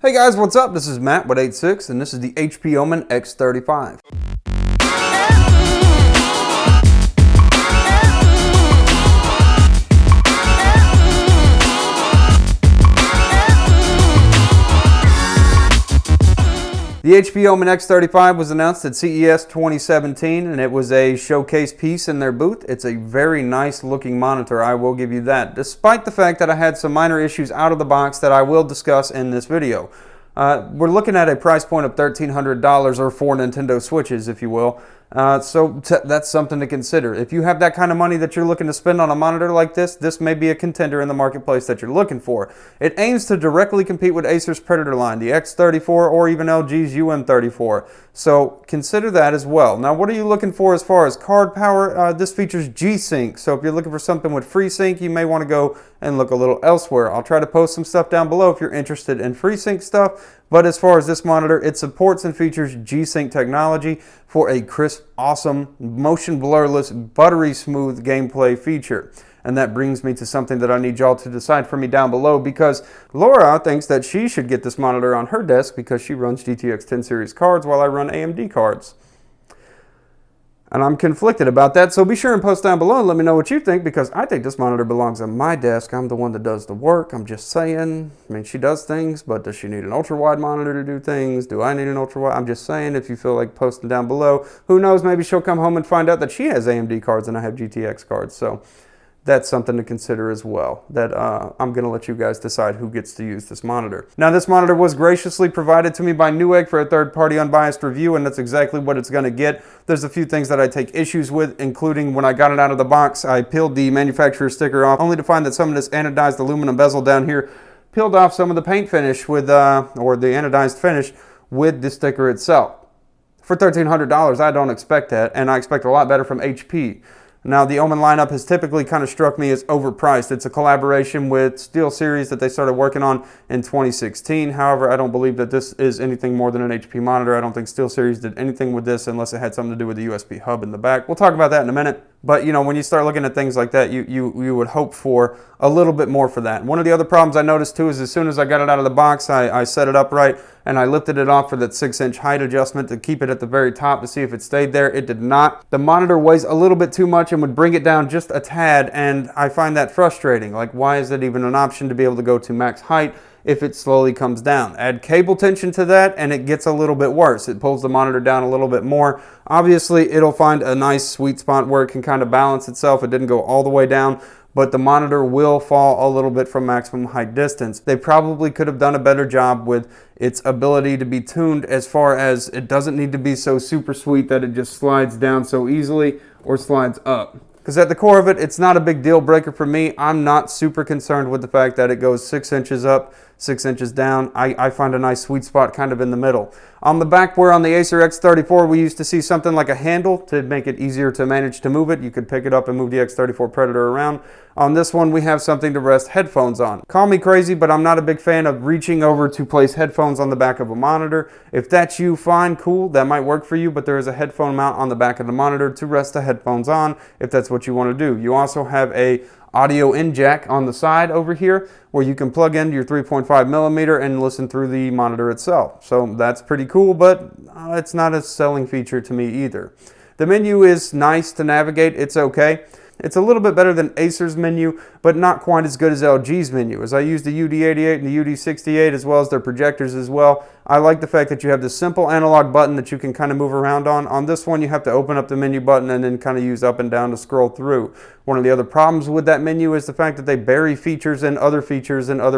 Hey guys, what's up? This is Matt with 86 and this is the HP Omen X35. The HP Omen X35 was announced at CES 2017 and it was a showcase piece in their booth. It's a very nice looking monitor, I will give you that, despite the fact that I had some minor issues out of the box that I will discuss in this video. We're looking at a price point of $1,300 or 4 Nintendo Switches, if you will. So that's something to consider. If you have that kind of money that you're looking to spend on a monitor like this may be a contender in the marketplace that you're looking for. It aims to directly compete with Acer's Predator line, the X34 or even LG's UM34. So consider that as well. Now, what are you looking for as far as card power? This features G-Sync. So if you're looking for something with FreeSync, you may want to go and look a little elsewhere. I'll try to post some stuff down below if you're interested in FreeSync stuff. But as far as this monitor, it supports and features G-Sync technology for a crisp, awesome, motion blurless, buttery smooth gameplay feature. And that brings me to something that I need y'all to decide for me down below, because Laura thinks that she should get this monitor on her desk because she runs GTX 10 series cards while I run AMD cards. And I'm conflicted about that, so be sure and post down below and let me know what you think, because I think this monitor belongs on my desk. I'm the one that does the work. I'm just saying. I mean, she does things, but does she need an ultra-wide monitor to do things? Do I need an ultra-wide? I'm just saying, if you feel like posting down below. Who knows, maybe she'll come home and find out that she has AMD cards and I have GTX cards. So that's something to consider as well, that I'm going to let you guys decide who gets to use this monitor. Now, this monitor was graciously provided to me by Newegg for a third-party unbiased review, and that's exactly what it's going to get. There's a few things that I take issues with, including when I got it out of the box, I peeled the manufacturer sticker off, only to find that some of this anodized aluminum bezel down here peeled off some of the paint finish with, or the anodized finish with the sticker itself. For $1,300, I don't expect that, and I expect a lot better from HP. Now, the Omen lineup has typically kind of struck me as overpriced. It's a collaboration with SteelSeries that they started working on in 2016. However, I don't believe that this is anything more than an HP monitor. I don't think SteelSeries did anything with this unless it had something to do with the USB hub in the back. We'll talk about that in a minute. But, you know, when you start looking at things like that, you would hope for a little bit more for that. One of the other problems I noticed, too, is as soon as I got it out of the box, I set it up right, and I lifted it off for that 6-inch height adjustment to keep it at the very top to see if it stayed there. It did not. The monitor weighs a little bit too much and would bring it down just a tad, and I find that frustrating. Like, why is it even an option to be able to go to max height if it slowly comes down? Add cable tension to that and it gets a little bit worse. It pulls the monitor down a little bit more. Obviously, it'll find a nice sweet spot where it can kind of balance itself. It didn't go all the way down, but the monitor will fall a little bit from maximum height distance. They probably could have done a better job with its ability to be tuned, as far as it doesn't need to be so super sweet that it just slides down so easily or slides up. Because at the core of it, it's not a big deal breaker for me. I'm not super concerned with the fact that it goes 6 inches up, 6 inches down. I find a nice sweet spot kind of in the middle. On the back, where on the Acer X34, we used to see something like a handle to make it easier to manage to move it. You could pick it up and move the X34 Predator around. On this one, we have something to rest headphones on. Call me crazy, but I'm not a big fan of reaching over to place headphones on the back of a monitor. If that's you, fine, cool, that might work for you, but there is a headphone mount on the back of the monitor to rest the headphones on if that's what you want to do. You also have a audio in jack on the side over here where you can plug in your 3.5 millimeter and listen through the monitor itself. So that's pretty cool, but it's not a selling feature to me either. The menu is nice to navigate. It's okay. It's a little bit better than Acer's menu, but not quite as good as LG's menu. As I use the UD88 and the UD68 as well as their projectors as well, I like the fact that you have this simple analog button that you can kind of move around on. On this one, you have to open up the menu button and then kind of use up and down to scroll through. One of the other problems with that menu is the fact that they bury features in other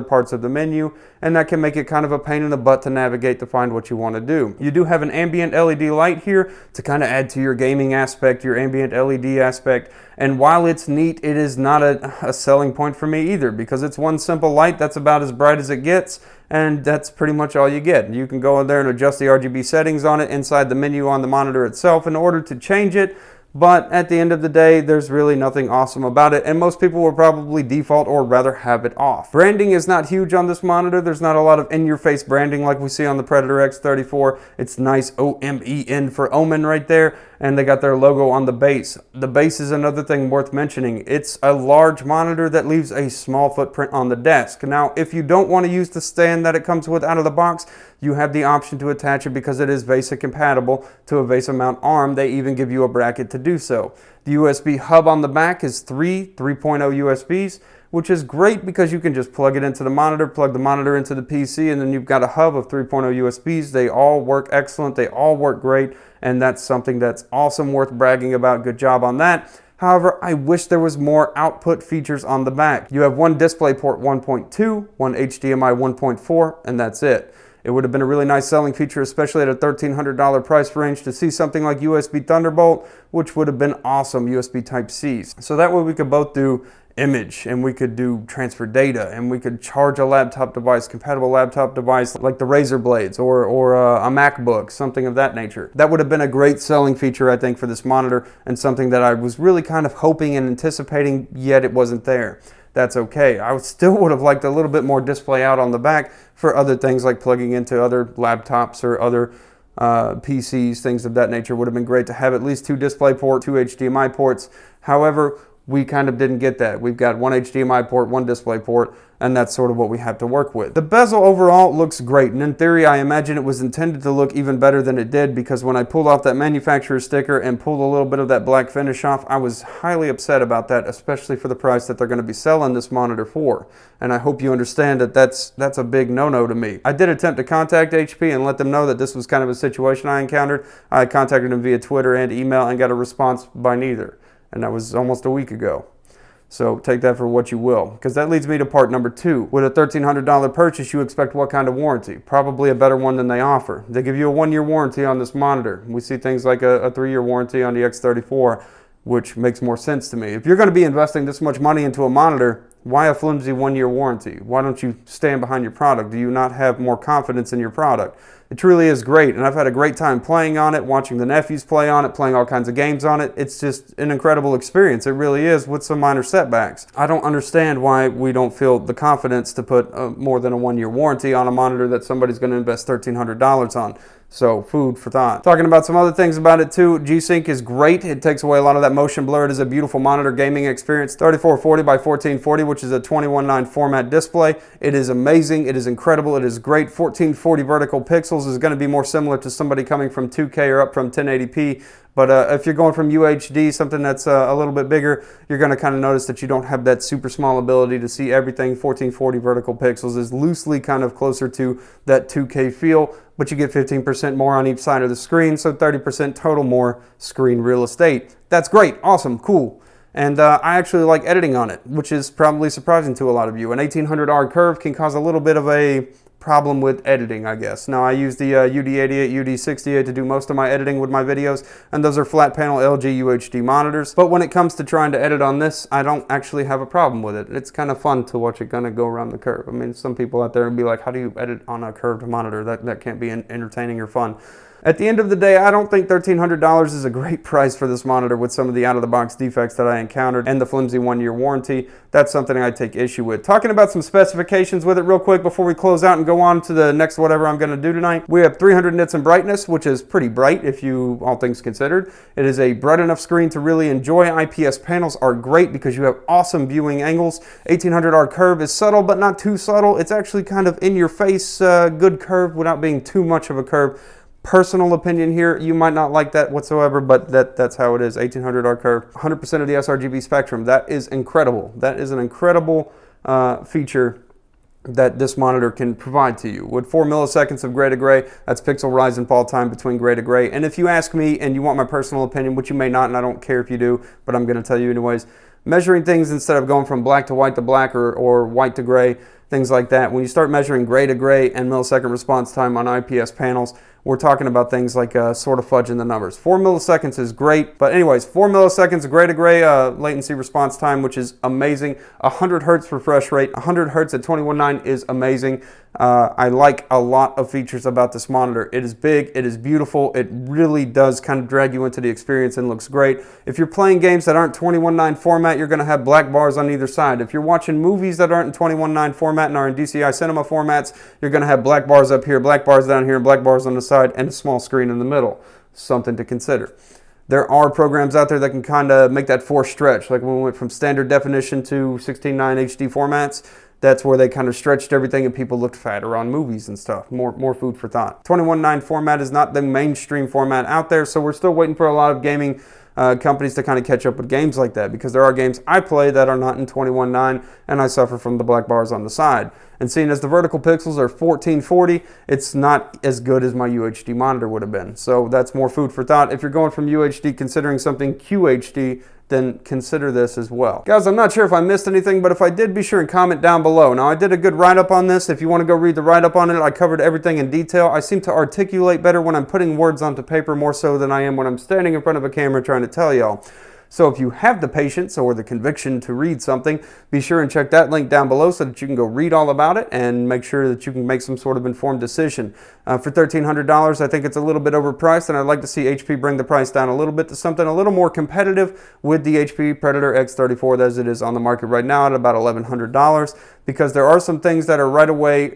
parts of the menu, and that can make it kind of a pain in the butt to navigate to find what you want to do. You do have an ambient LED light here to kind of add to your gaming aspect, your ambient LED aspect, and while it's neat, it is not a selling point for me either, because it's one simple light that's about as bright as it gets, and that's pretty much all you get. You can go in there and adjust the RGB settings on it inside the menu on the monitor itself in order to change it, But at the end of the day, there's really nothing awesome about it, and most people will probably default or rather have it off. Branding is not huge on this monitor. There's not a lot of in-your-face branding like we see on the Predator X34. It's nice OMEN for Omen right there, and they got their logo on the base. The base is another thing worth mentioning. It's a large monitor that leaves a small footprint on the desk. Now, if you don't want to use the stand that it comes with out of the box, you have the option to attach it because it is VESA compatible to a VESA mount arm. They even give you a bracket to do so. The USB hub on the back is 3.0 USBs, which is great because you can just plug it into the monitor, plug the monitor into the PC, and then you've got a hub of 3.0 USBs. They all work excellent. They all work great, and that's something that's awesome, worth bragging about. Good job on that. However, I wish there was more output features on the back. You have one DisplayPort 1.2, one HDMI 1.4, and that's it. It would have been a really nice selling feature, especially at a $1,300 price range, to see something like USB Thunderbolt, which would have been awesome, USB Type-Cs. So that way we could both do image, and we could do transfer data, and we could charge a laptop device, compatible laptop device like the Razer Blades or a MacBook, something of that nature. That would have been a great selling feature, I think, for this monitor, and something that I was really kind of hoping and anticipating, yet it wasn't there. That's okay. I still would have liked a little bit more display out on the back for other things like plugging into other laptops or other PCs, things of that nature. Would have been great to have at least 2 DisplayPort, 2 HDMI ports. However, we kind of didn't get that. We've got 1 HDMI port, 1 DisplayPort, and that's sort of what we have to work with. The bezel overall looks great, and in theory, I imagine it was intended to look even better than it did, because when I pulled off that manufacturer sticker and pulled a little bit of that black finish off, I was highly upset about that, especially for the price that they're going to be selling this monitor for. And I hope you understand that that's a big no-no to me. I did attempt to contact HP and let them know that this was kind of a situation I encountered. I contacted them via Twitter and email and got a response by neither. And that was almost a week ago. So take that for what you will, because that leads me to part number 2. With a $1,300 purchase, you expect what kind of warranty? Probably a better one than they offer. They give you a 1-year warranty on this monitor. We see things like a 3-year warranty on the X34, which makes more sense to me. If you're going to be investing this much money into a monitor, why a flimsy 1-year warranty? Why don't you stand behind your product? Do you not have more confidence in your product? It truly is great, and I've had a great time playing on it, watching the nephews play on it, playing all kinds of games on it. It's just an incredible experience. It really is, with some minor setbacks. I don't understand why we don't feel the confidence to put more than a 1-year warranty on a monitor that somebody's going to invest $1,300 on. So, food for thought. Talking about some other things about it too, G-Sync is great. It takes away a lot of that motion blur. It is a beautiful monitor gaming experience. 3440 by 1440, which is a 21:9 format display. It is amazing. It is incredible. It is great. 1440 vertical pixels is going to be more similar to somebody coming from 2K or up from 1080p. But if you're going from UHD, something that's a little bit bigger, you're going to kind of notice that you don't have that super small ability to see everything. 1440 vertical pixels is loosely kind of closer to that 2K feel, but you get 15% more on each side of the screen, so 30% total more screen real estate. That's great, awesome, cool. And I actually like editing on it, which is probably surprising to a lot of you. An 1800R curve can cause a little bit of a problem with editing, I guess. Now, I use the UD88, UD68 to do most of my editing with my videos, and those are flat panel LG UHD monitors. But when it comes to trying to edit on this, I don't actually have a problem with it. It's kind of fun to watch it kind of go around the curve. I mean, some people out there would be like, how do you edit on a curved monitor? That can't be entertaining or fun. At the end of the day, I don't think $1,300 is a great price for this monitor with some of the out-of-the-box defects that I encountered and the flimsy 1-year warranty. That's something I take issue with. Talking about some specifications with it real quick before we close out and go on to the next whatever I'm going to do tonight. We have 300 nits in brightness, which is pretty bright if you all things considered. It is a bright enough screen to really enjoy. IPS panels are great because you have awesome viewing angles. 1800R curve is subtle, but not too subtle. It's actually kind of in your face, good curve without being too much of a curve. Personal opinion here, you might not like that whatsoever, but that's how it is. 1800R curve, 100% of the sRGB spectrum. That is incredible. That is an incredible feature that this monitor can provide to you. With 4 milliseconds of gray to gray, that's pixel rise and fall time between gray to gray. And if you ask me and you want my personal opinion, which you may not, and I don't care if you do, but I'm going to tell you anyways, measuring things instead of going from black to black or white to gray, things like that, when you start measuring gray to gray and millisecond response time on IPS panels, we're talking about things like sort of fudging the numbers. 4 milliseconds is great, but anyways, 4 milliseconds, gray to gray latency response time, which is amazing. 100 hertz refresh rate, 100 hertz at 21.9 is amazing. I like a lot of features about this monitor. It is big, it is beautiful, it really does kind of drag you into the experience and looks great. If you're playing games that aren't 21.9 format, you're going to have black bars on either side. If you're watching movies that aren't in 21.9 format and are in DCI cinema formats, you're going to have black bars up here, black bars down here, and black bars on the side, and a small screen in the middle. Something to consider. There are programs out there that can kind of make that force stretch, like when we went from standard definition to 16:9 HD formats. That's where they kind of stretched everything and people looked fatter on movies and stuff. More food for thought. 21.9 format is not the mainstream format out there, so we're still waiting for a lot of gaming companies to kind of catch up with games like that, because there are games I play that are not in 21.9 and I suffer from the black bars on the side. And seeing as the vertical pixels are 1440, it's not as good as my UHD monitor would have been. So that's more food for thought. If you're going from UHD considering something QHD, then consider this as well. Guys, I'm not sure if I missed anything, but if I did, be sure and comment down below. Now, I did a good write-up on this. If you want to go read the write-up on it, I covered everything in detail. I seem to articulate better when I'm putting words onto paper more so than I am when I'm standing in front of a camera trying to tell y'all. So if you have the patience or the conviction to read something, be sure and check that link down below so that you can go read all about it and make sure that you can make some sort of informed decision. For $1,300, I think it's a little bit overpriced, and I'd like to see HP bring the price down a little bit to something a little more competitive with the HP Predator X34 as it is on the market right now at about $1,100, because there are some things that are right away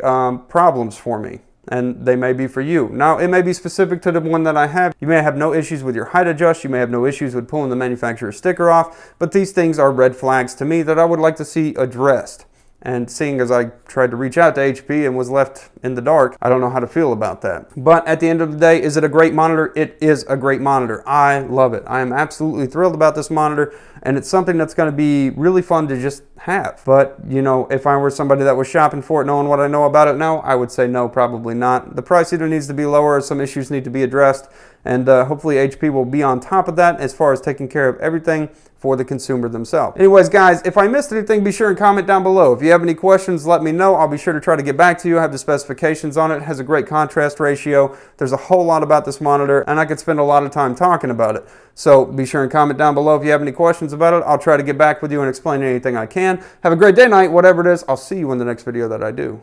problems for me. And they may be for you. Now, it may be specific to the one that I have. You may have no issues with your height adjust. You may have no issues with pulling the manufacturer's sticker off. But these things are red flags to me that I would like to see addressed. And seeing as I tried to reach out to HP and was left in the dark, I don't know how to feel about that. But at the end of the day, is it a great monitor? It is a great monitor. I love it. I am absolutely thrilled about this monitor, and it's something that's going to be really fun to just have. But, you know, if I were somebody that was shopping for it, knowing what I know about it now, I would say no, probably not. The price either needs to be lower or some issues need to be addressed, and hopefully HP will be on top of that as far as taking care of everything for the consumer themselves. Anyways, guys, if I missed anything, be sure and comment down below. If you have any questions, let me know. I'll be sure to try to get back to you. I have the specifications on it. It has a great contrast ratio. There's a whole lot about this monitor, and I could spend a lot of time talking about it. So be sure and comment down below if you have any questions about it. I'll try to get back with you and explain anything I can. Have a great day, night, whatever it is. I'll see you in the next video that I do.